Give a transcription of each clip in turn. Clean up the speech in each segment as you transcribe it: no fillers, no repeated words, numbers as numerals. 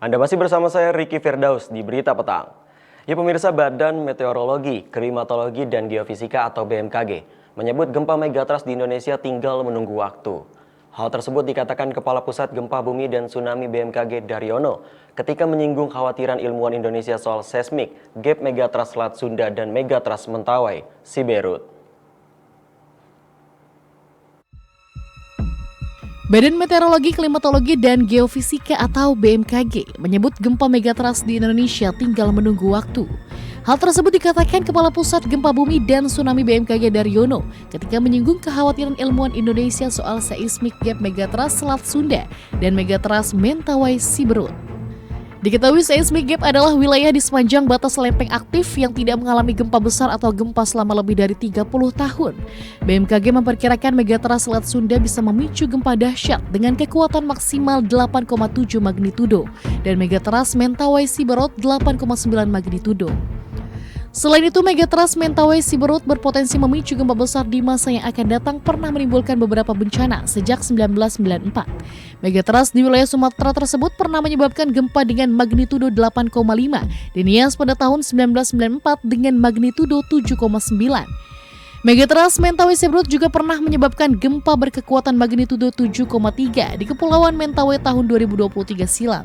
Anda masih bersama saya Ricky Firdaus di Berita Petang. Ya pemirsa, Badan Meteorologi, Klimatologi, dan Geofisika atau BMKG menyebut gempa megatrust di Indonesia tinggal menunggu waktu. Hal tersebut dikatakan Kepala Pusat Gempa Bumi dan Tsunami BMKG Daryono ketika menyinggung khawatiran ilmuwan Indonesia soal seismik, gap megatrust Selat Sunda dan megatrust Mentawai, Siberut. Badan Meteorologi, Klimatologi, dan Geofisika atau BMKG menyebut gempa megatrust di Indonesia tinggal menunggu waktu. Hal tersebut dikatakan Kepala Pusat Gempa Bumi dan Tsunami BMKG Daryono ketika menyinggung kekhawatiran ilmuwan Indonesia soal seismik gap megatrust Selat Sunda dan megatrust Mentawai Siberut. Diketahui seismic gap adalah wilayah di sepanjang batas lempeng aktif yang tidak mengalami gempa besar atau gempa selama lebih dari 30 tahun. BMKG memperkirakan megatrust Selat Sunda bisa memicu gempa dahsyat dengan kekuatan maksimal 8,7 magnitudo dan megatrust Mentawai Siberut 8,9 magnitudo. Selain itu, megatrust Mentawai Siberut berpotensi memicu gempa besar di masa yang akan datang pernah menimbulkan beberapa bencana sejak 1994. Megatrust di wilayah Sumatera tersebut pernah menyebabkan gempa dengan magnitudo 8,5 dan Nias pada tahun 1994 dengan magnitudo 7,9. Megatrust Mentawai Siberut juga pernah menyebabkan gempa berkekuatan magnitudo 7,3 di Kepulauan Mentawai tahun 2023 silam.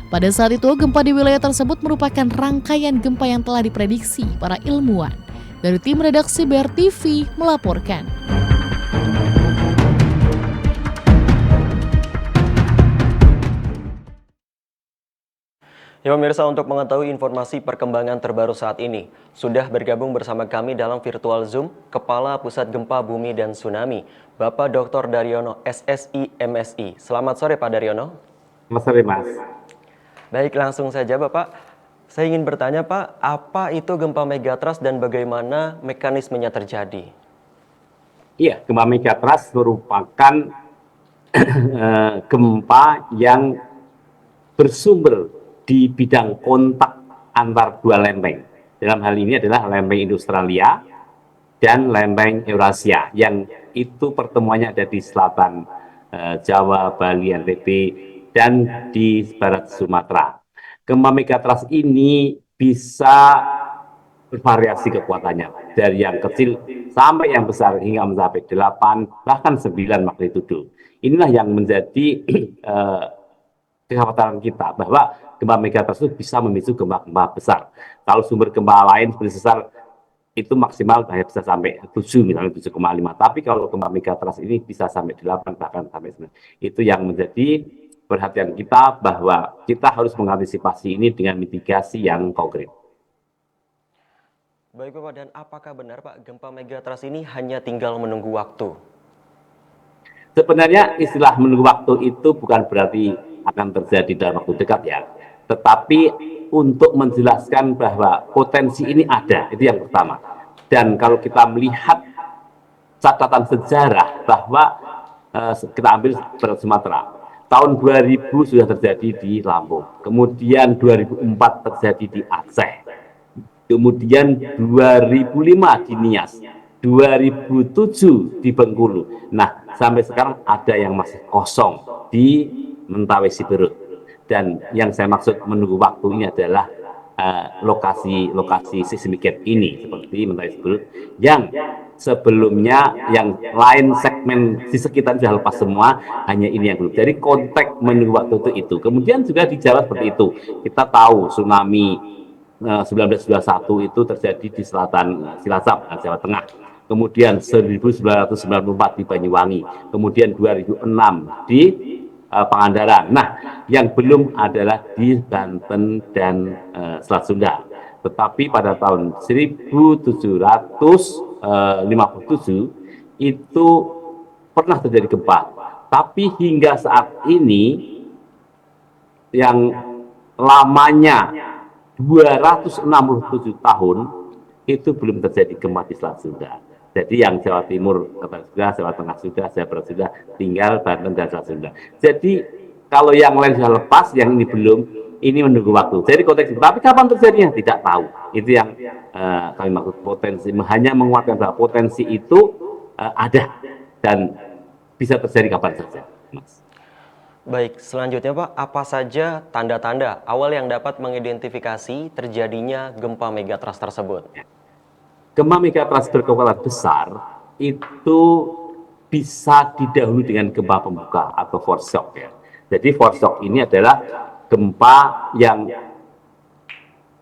Pada saat itu, gempa di wilayah tersebut merupakan rangkaian gempa yang telah diprediksi para ilmuwan. Dari tim redaksi BRTV melaporkan. Ya pemirsa, untuk mengetahui informasi perkembangan terbaru saat ini, sudah bergabung bersama kami dalam virtual Zoom Kepala Pusat Gempa Bumi dan Tsunami, Bapak Dr. Daryono, SSI MSI. Selamat sore Pak Daryono. Selamat sore Mas. Baik, langsung saja Bapak. Saya ingin bertanya Pak, apa itu gempa megatrust dan bagaimana mekanismenya terjadi? Iya, gempa megatrust merupakan gempa yang bersumber di bidang kontak antar dua lempeng. Dalam hal ini adalah lempeng Australia dan lempeng Eurasia, yang itu pertemuannya ada di selatan Jawa, Bali, NTB, dan di barat Sumatera. Gempa megatrust ini bisa bervariasi kekuatannya, dari yang kecil sampai yang besar hingga mencapai 8 bahkan 9 magnitudo. Inilah yang menjadi kekhawatiran kita, bahwa gempa megatrust itu bisa memicu gempa-gempa besar. Kalau sumber gempa lain seperti sesar itu maksimal bisa sampai 7, misalnya 7,5. Tapi kalau gempa megatrust ini bisa sampai 8 bahkan sampai 9. Itu yang menjadi perhatian kita, bahwa kita harus mengantisipasi ini dengan mitigasi yang konkret. Baik Bapak, dan apakah benar Pak gempa megatrust ini hanya tinggal menunggu waktu? Sebenarnya istilah menunggu waktu itu bukan berarti akan terjadi dalam waktu dekat ya. Tetapi untuk menjelaskan bahwa potensi ini ada, itu yang pertama. Dan kalau kita melihat catatan sejarah, bahwa kita ambil barat Sumatera, tahun 2000 sudah terjadi di Lampung, kemudian 2004 terjadi di Aceh, kemudian 2005 di Nias, 2007 di Bengkulu. Nah, sampai sekarang ada yang masih kosong di Mentawai Siberut. Dan yang saya maksud menunggu waktu ini adalah lokasi seismic gap ini, seperti Mentawai Siberut, yang sebelumnya yang lain segmen di sekitar sudah lepas semua, hanya ini yang belum. Jadi konteks menunggu waktu itu. Kemudian juga di Jawa seperti itu. Kita tahu tsunami 1921 itu terjadi di selatan Cilacap, Jawa Tengah. Kemudian 1994 di Banyuwangi. Kemudian 2006 di Pangandaran. Nah, yang belum adalah di Banten dan Selat Sunda. Tetapi pada tahun 1757 itu pernah terjadi gempa. Tapi hingga saat ini yang lamanya 267 tahun itu belum terjadi gempa di Selat Sunda. Jadi yang Jawa Timur sudah, Jawa Tengah sudah, Jawa Barat sudah, tinggal Banten dan Selat Sunda. Jadi kalau yang lain sudah lepas, yang ini belum, ini menunggu waktu. Jadi konteks itu. Tapi kapan terjadinya? Tidak tahu. Itu yang kami maksud potensi. Hanya menguatkan bahwa potensi itu ada dan bisa terjadi kapan saja, Mas. Baik, selanjutnya Pak, apa saja tanda-tanda awal yang dapat mengidentifikasi terjadinya gempa megatrust tersebut? Gempa megatrust berkekuatan besar itu bisa didahului dengan gempa pembuka atau foreshock ya. Jadi foreshock ini adalah gempa yang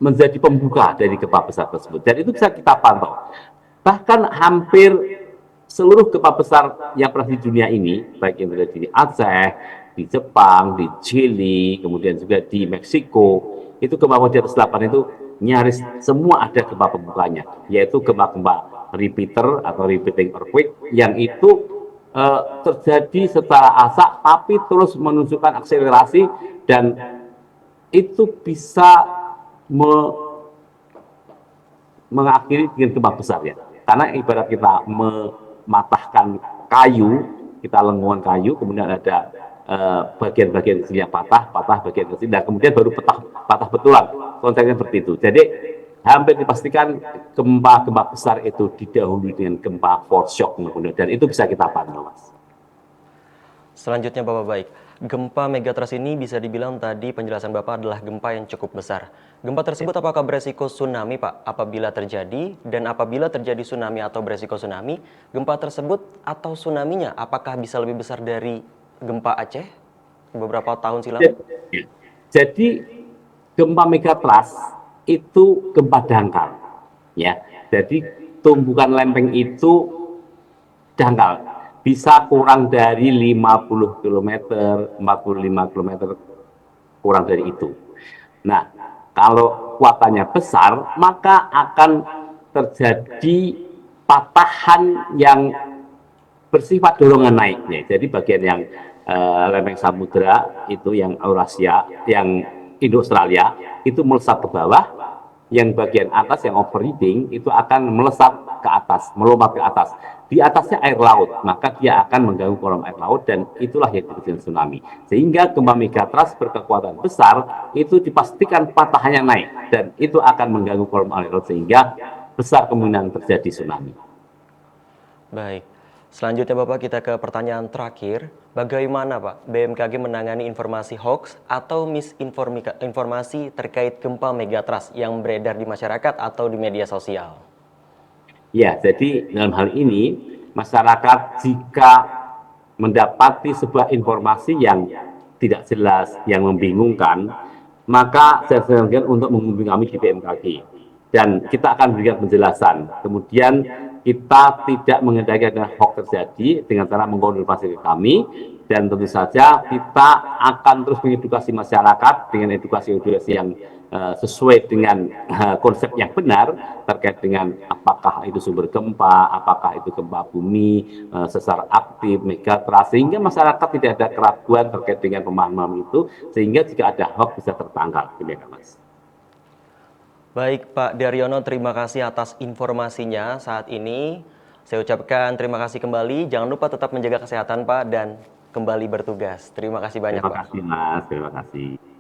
menjadi pembuka dari gempa besar tersebut. Dan itu bisa kita pantau. Bahkan hampir seluruh gempa besar yang pernah di dunia ini, baik yang terjadi di Aceh, di Jepang, di Chili, kemudian juga di Meksiko, itu gempa di atas 8 itu nyaris semua ada gempa pembukanya, yaitu gempa-gempa repeater atau repeating earthquake yang itu terjadi secara asak tapi terus menunjukkan akselerasi dan itu bisa mengakhiri dengan gempa besar ya. Karena ibarat kita mematahkan kayu, kita lengkungan kayu, kemudian ada bagian-bagian kecil yang patah, bagian kecil, dan kemudian baru patah betulan. Konsepnya seperti itu. Jadi hampir dipastikan gempa-gempa besar itu didahului dengan gempa foreshock, dan itu bisa kita pantau, Mas. Selanjutnya Bapak baik, gempa megatrust ini bisa dibilang tadi penjelasan Bapak adalah gempa yang cukup besar. Gempa tersebut apakah beresiko tsunami Pak apabila terjadi, dan apabila terjadi tsunami atau beresiko tsunami, gempa tersebut atau tsunaminya apakah bisa lebih besar dari gempa Aceh beberapa tahun silam? Jadi gempa megatrust itu gempa dangkal ya. Jadi tumbukan lempeng itu dangkal, bisa kurang dari 50 km, 45 km, kurang dari itu. Nah, kalau kuatannya besar, maka akan terjadi patahan yang bersifat dorongan naiknya. Jadi bagian yang lempeng samudra itu yang Eurasia, yang Indo-Australia itu melesat ke bawah, yang bagian atas yang overheating itu akan melesat ke atas, melompat ke atas. Di atasnya air laut, maka dia akan mengganggu kolom air laut dan itulah yang disebut tsunami. Sehingga gempa megatrust berkekuatan besar itu dipastikan patahannya naik dan itu akan mengganggu kolom air laut sehingga besar kemungkinan terjadi tsunami. Baik. Selanjutnya Bapak kita ke pertanyaan terakhir. Bagaimana Pak BMKG menangani informasi hoax atau misinformasi terkait gempa megatrust yang beredar di masyarakat atau di media sosial? Ya, jadi dalam hal ini masyarakat jika mendapati sebuah informasi yang tidak jelas, yang membingungkan, maka saya sarankan untuk menghubungi kami di BMKG dan kita akan berikan penjelasan. Kemudian kita tidak mengendaki ada hoax terjadi dengan cara mengkonfirmasi ke kami, dan tentu saja kita akan terus mengedukasi masyarakat dengan edukasi yang sesuai dengan konsep yang benar terkait dengan apakah itu sumber gempa, apakah itu gempa bumi, sesar aktif, megatrust, sehingga masyarakat tidak ada keraguan terkait dengan pemahaman itu, sehingga jika ada hoax bisa tertangkal. Demikian, Mas. Baik Pak Daryono, terima kasih atas informasinya saat ini. Saya ucapkan terima kasih kembali. Jangan lupa tetap menjaga kesehatan Pak dan kembali bertugas. Terima kasih banyak Pak. Terima kasih Mas, terima kasih.